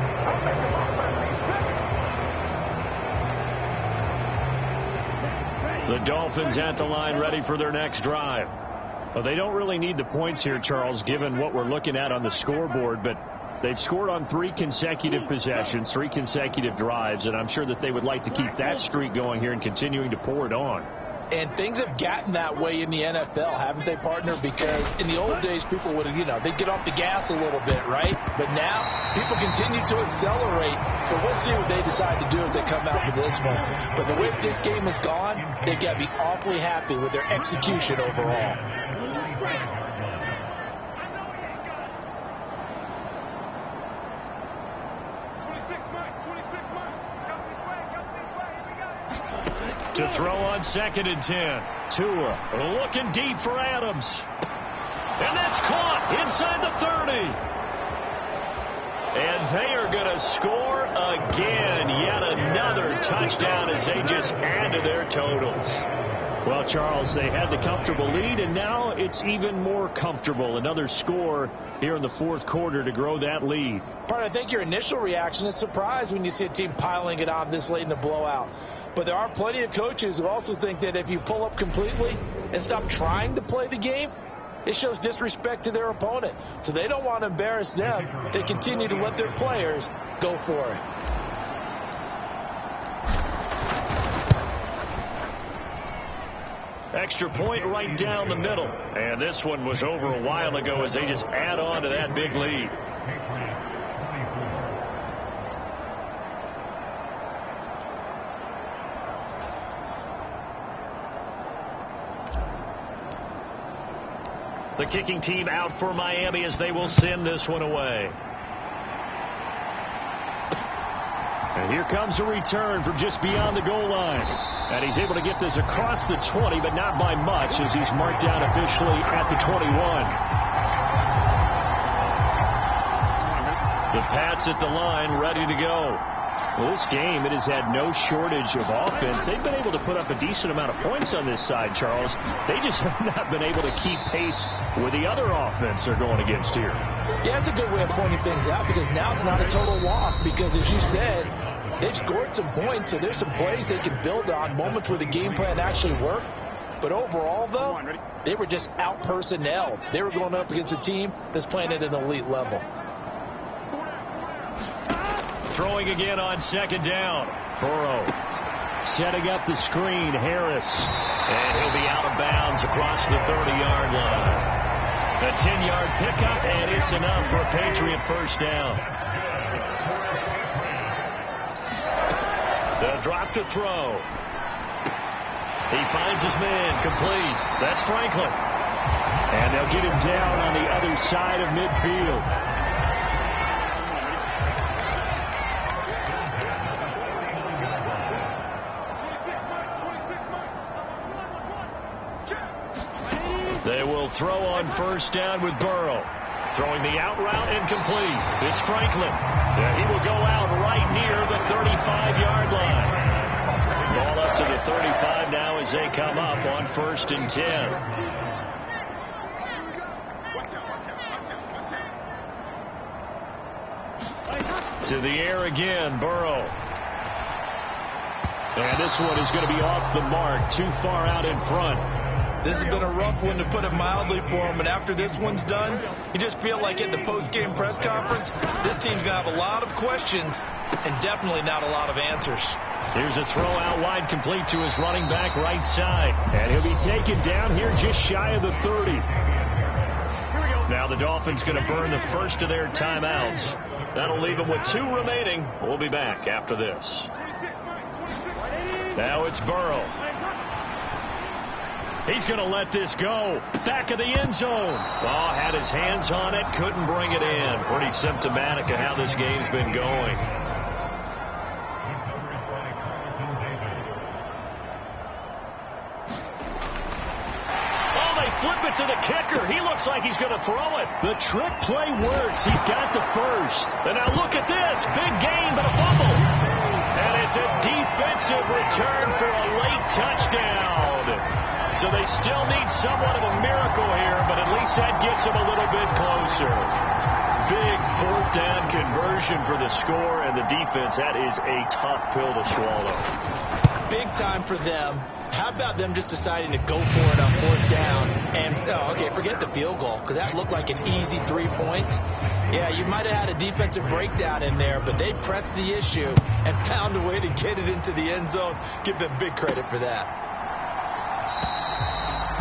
The Dolphins at the line ready for their next drive. Well, they don't really need the points here, Charles, given what we're looking at on the scoreboard, but they've scored on 3 consecutive possessions, 3 consecutive drives, and I'm sure that they would like to keep that streak going here and continuing to pour it on. And things have gotten that way in the NFL, haven't they, partner? Because in the old days, people would, they'd get off the gas a little bit, right? But now, people continue to accelerate. But we'll see what they decide to do as they come out for this one. But the way this game has gone, they've got to be awfully happy with their execution overall. To throw on 2nd and 10. Tua looking deep for Adams. And that's caught inside the 30. And they are going to score again. Yet another touchdown as they just add to their totals. Well, Charles, they had the comfortable lead, and now it's even more comfortable. Another score here in the 4th quarter to grow that lead. Part, I think your initial reaction is surprise when you see a team piling it on this late in the blowout. But there are plenty of coaches who also think that if you pull up completely and stop trying to play the game, it shows disrespect to their opponent. So they don't want to embarrass them. They continue to let their players go for it. Extra point right down the middle. And this one was over a while ago as they just add on to that big lead. The kicking team out for Miami as they will send this one away. And here comes a return from just beyond the goal line. And he's able to get this across the 20, but not by much as he's marked down officially at the 21. The Pats at the line, ready to go. Well, this game, it has had no shortage of offense. They've been able to put up a decent amount of points on this side, Charles. They just have not been able to keep pace with the other offense they're going against here. Yeah, it's a good way of pointing things out because now it's not a total loss because, as you said, they've scored some points, so there's some plays they can build on, moments where the game plan actually worked. But overall, though, they were just out-personnelled. They were going up against a team that's playing at an elite level. Throwing again on second down. Burrow setting up the screen. Harris. And he'll be out of bounds across the 30-yard line. A 10-yard pickup, and it's enough for a Patriot first down. The drop to throw. He finds his man, complete. That's Franklin. And they'll get him down on the other side of midfield. They will throw on first down with Burrow. Throwing the out route incomplete. It's Franklin. He will go out right near the 35-yard line. Ball up to the 35 now as they come up on 1st and 10. To the air again, Burrow. And this one is going to be off the mark, too far out in front. This has been a rough one, to put it mildly, for him. And after this one's done, you just feel like in the post-game press conference, this team's going to have a lot of questions and definitely not a lot of answers. Here's a throw out wide, complete to his running back right side. And he'll be taken down here just shy of the 30. Now the Dolphins going to burn the first of their timeouts. That'll leave them with 2 remaining. We'll be back after this. Now it's Burrow. He's going to let this go. Back of the end zone. Oh, had his hands on it. Couldn't bring it in. Pretty symptomatic of how this game's been going. Oh, they flip it to the kicker. He looks like he's going to throw it. The trick play works. He's got the first. And now look at this. Big gain, but a fumble. And it's a defensive return for a late touchdown. So they still need somewhat of a miracle here, but at least that gets them a little bit closer. Big 4th down conversion for the score, and the defense, that is a tough pill to swallow. Big time for them. How about them just deciding to go for it on 4th down? And, okay, forget the field goal, because that looked like an easy 3 points. Yeah, you might have had a defensive breakdown in there, but they pressed the issue and found a way to get it into the end zone. Give them big credit for that.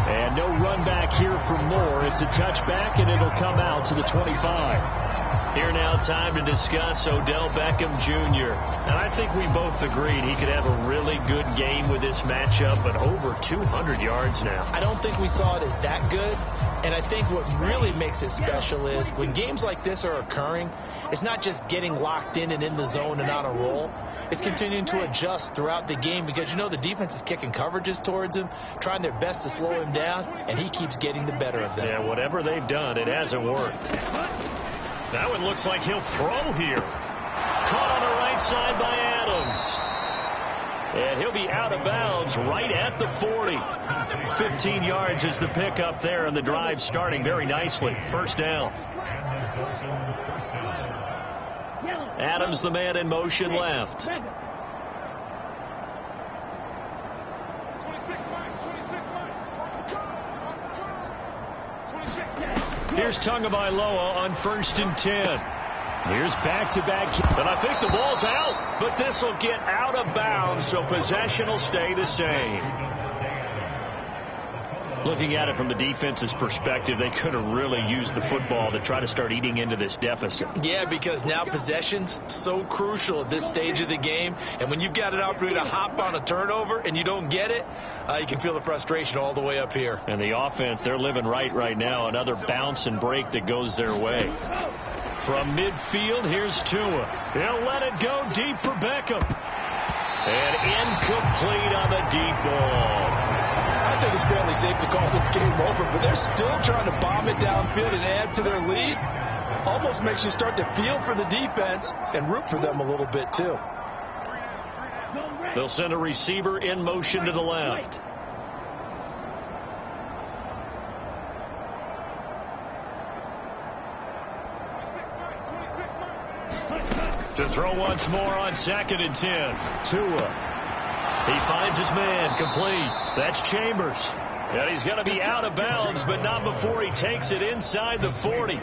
And no run back here for Moore. It's a touchback, and it'll come out to the 25. Here now, time to discuss Odell Beckham Jr. And I think we both agreed he could have a really good game with this matchup, but over 200 yards now. I don't think we saw it as that good. And I think what really makes it special is when games like this are occurring, it's not just getting locked in and in the zone and on a roll. It's continuing to adjust throughout the game because, you know, the defense is kicking coverages towards him, trying their best to slow him down, and he keeps getting the better of them. Yeah, whatever they've done, it hasn't worked. That one looks like he'll throw here. Caught on the right side by Adams. And he'll be out of bounds right at the 40. 15 yards is the pickup there, and the drive starting very nicely. First down. Adams, the man in motion left. Here's Tagovailoa on 1st and 10. Here's back-to-back. And I think the ball's out, but this will get out of bounds, so possession will stay the same. Looking at it from the defense's perspective, they could have really used the football to try to start eating into this deficit. Yeah, because now possession's so crucial at this stage of the game. And when you've got an opportunity to hop on a turnover and you don't get it, you can feel the frustration all the way up here. And the offense, they're living right now. Another bounce and break that goes their way. From midfield, here's Tua. He'll let it go deep for Beckham. And incomplete on the deep ball. I think it's fairly safe to call this game over, but they're still trying to bomb it downfield and add to their lead. Almost makes you start to feel for the defense and root for them a little bit, too. They'll send a receiver in motion to the left. To throw once more on 2nd and 10. Tua. He finds his man, complete. That's Chambers. And he's going to be out of bounds, but not before he takes it inside the 40.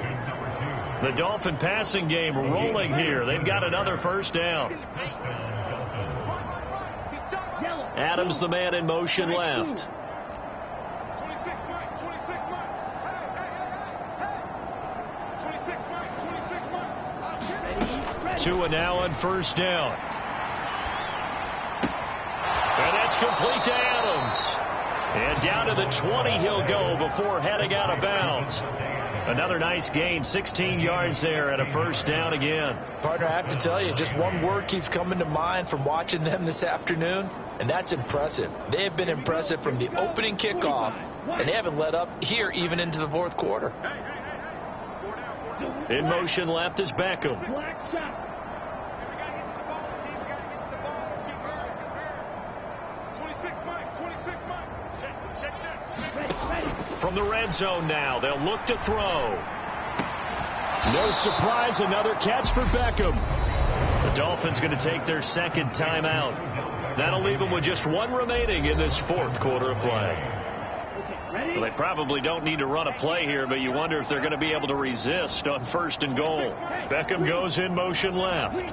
The Dolphin passing game rolling here. They've got another first down. Adams, the man in motion left. Tua now on first down. And that's complete to Adams. And down to the 20 he'll go before heading out of bounds. Another nice gain, 16 yards there and a first down again. Partner, I have to tell you, just one word keeps coming to mind from watching them this afternoon, and that's impressive. They have been impressive from the opening kickoff, and they haven't let up here even into the fourth quarter. In motion left is Beckham. From the red zone now, they'll look to throw. No surprise, another catch for Beckham. The Dolphins going to take their second timeout. That'll leave them with just one remaining in this fourth quarter of play. Well, they probably don't need to run a play here, but you wonder if they're going to be able to resist on 1st and goal. Beckham goes in motion left.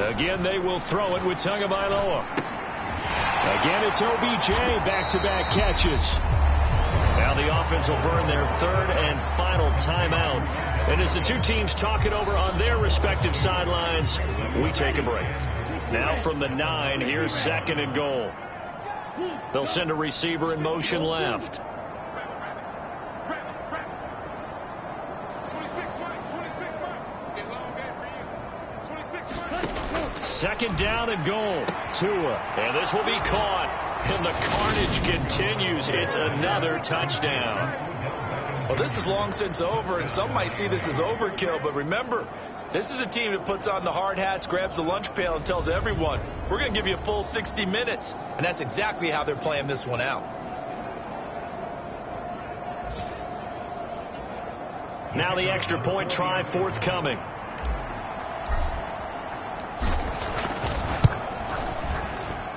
Again, they will throw it with Tagovailoa. Again, it's OBJ, back-to-back catches. Now the offense will burn their third and final timeout. And as the two teams talk it over on their respective sidelines, we take a break. Now from the 9, here's 2nd and goal. They'll send a receiver in motion left. Second down and goal. Tua. And this will be caught. And the carnage continues. It's another touchdown. Well, this is long since over, and some might see this as overkill. But remember, this is a team that puts on the hard hats, grabs the lunch pail, and tells everyone, we're going to give you a full 60 minutes. And that's exactly how they're playing this one out. Now the extra point try forthcoming.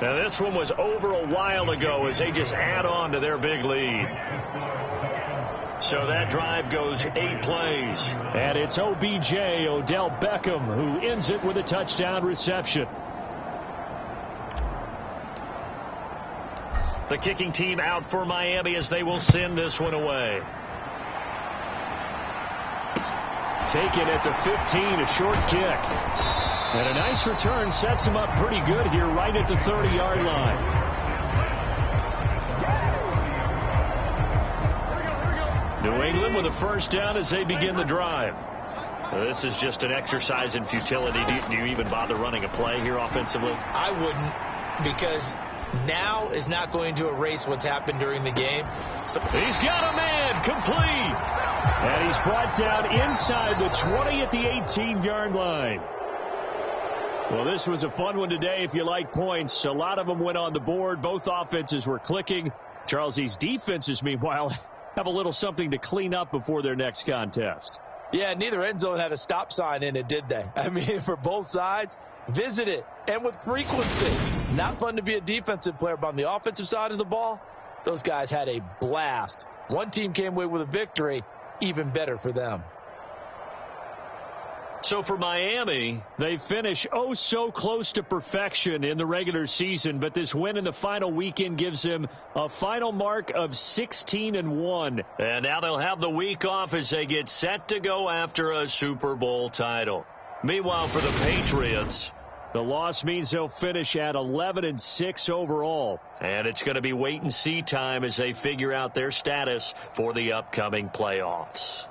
Now this one was over a while ago as they just add on to their big lead. So that drive goes 8 plays. And it's OBJ, Odell Beckham, who ends it with a touchdown reception. The kicking team out for Miami as they will send this one away. Taken at the 15, a short kick. And a nice return sets him up pretty good here right at the 30-yard line. New England with a first down as they begin the drive. This is just an exercise in futility. Do you even bother running a play here offensively? I wouldn't, because now is not going to erase what's happened during the game. So he's got a man, complete. And he's brought down inside the 20 at the 18-yard line. Well, this was a fun one today if you like points. A lot of them went on the board. Both offenses were clicking. Charles, these defenses, meanwhile, have a little something to clean up before their next contest. Yeah, neither end zone had a stop sign in it, did they? I mean, for both sides, visit it, and with frequency. Not fun to be a defensive player, but on the offensive side of the ball, those guys had a blast. One team came away with a victory, even better for them. So for Miami, they finish oh so close to perfection in the regular season, but this win in the final weekend gives them a final mark of 16-1. And now they'll have the week off as they get set to go after a Super Bowl title. Meanwhile, for the Patriots, the loss means they'll finish at 11-6 overall. And it's going to be wait-and-see time as they figure out their status for the upcoming playoffs.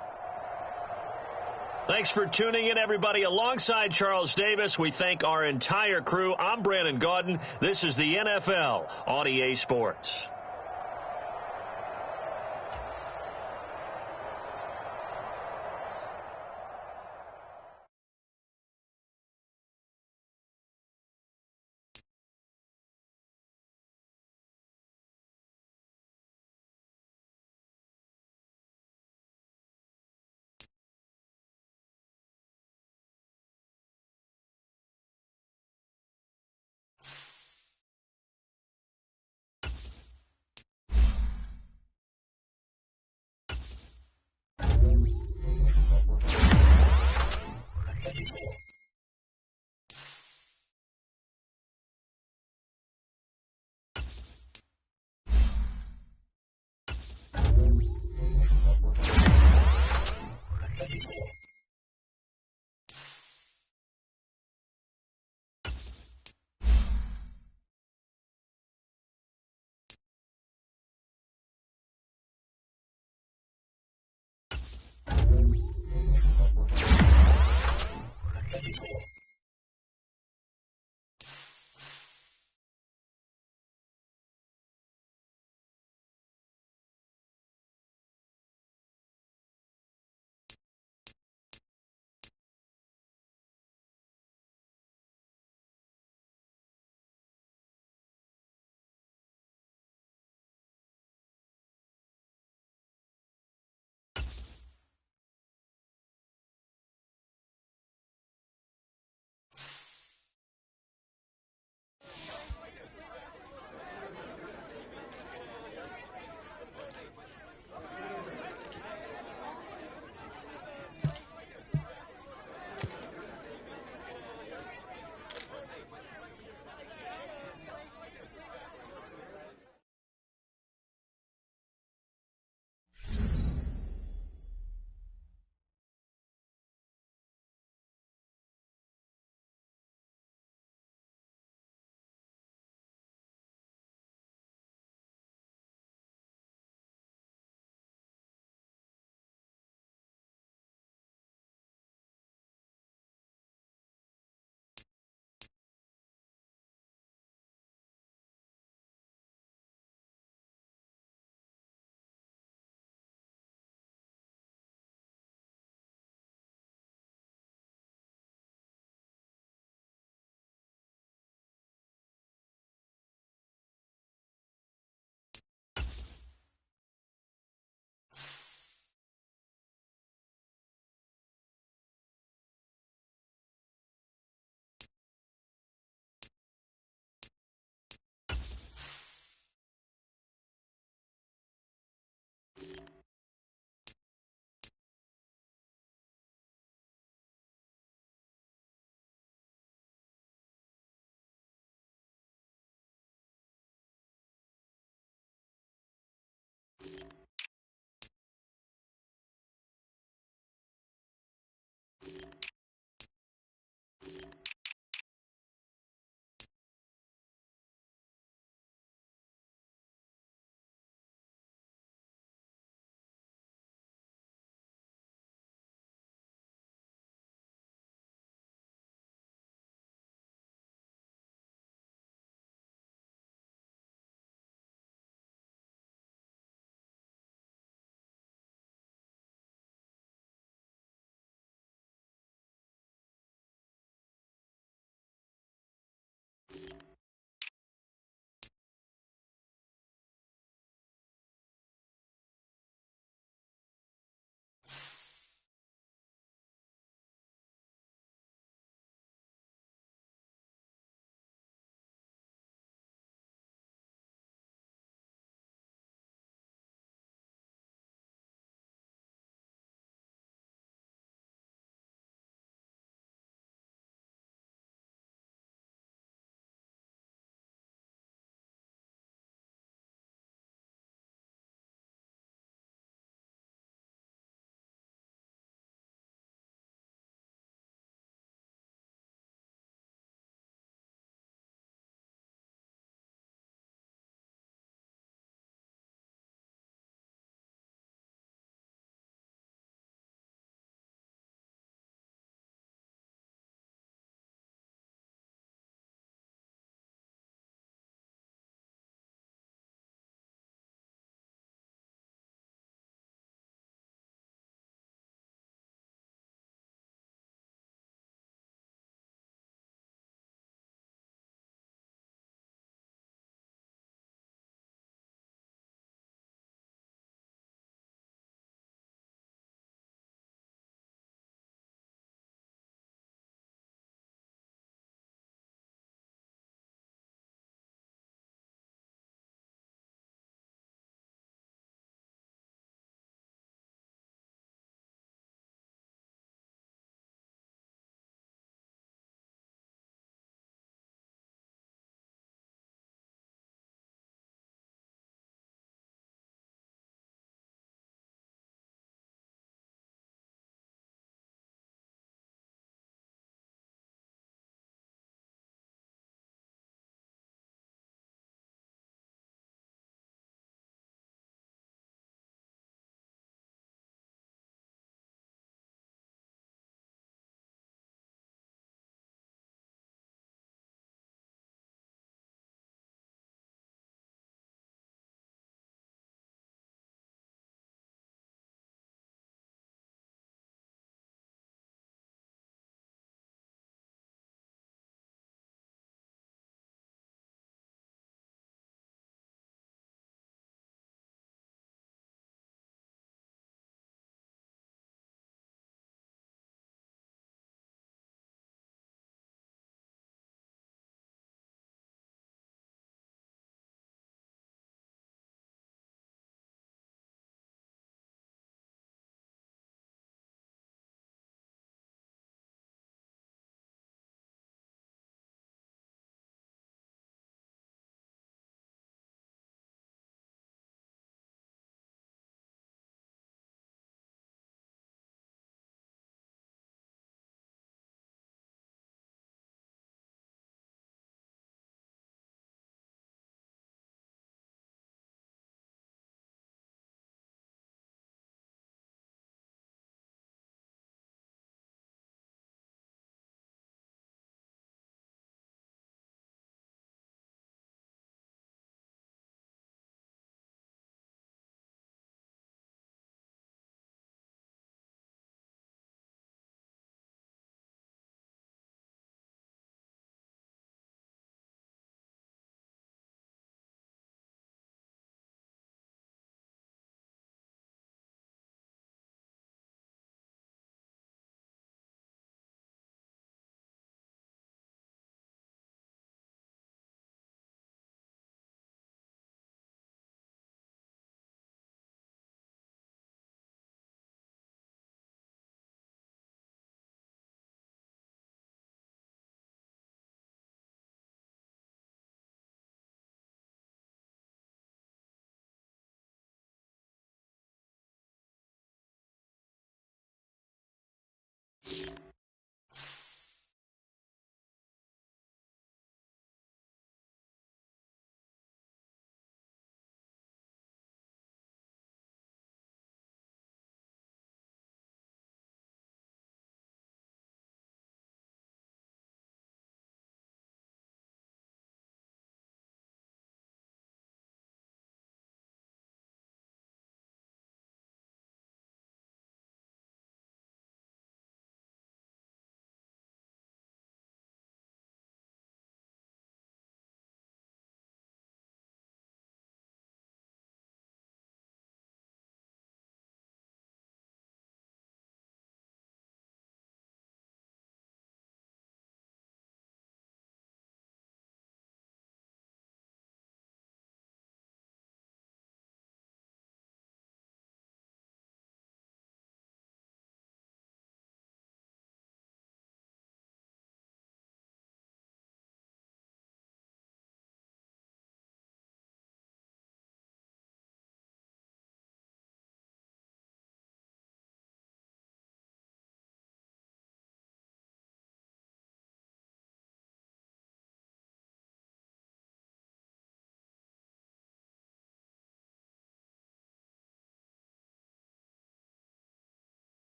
Thanks for tuning in, everybody. Alongside Charles Davis, we thank our entire crew. I'm Brandon Gaudin. This is the NFL on EA Sports.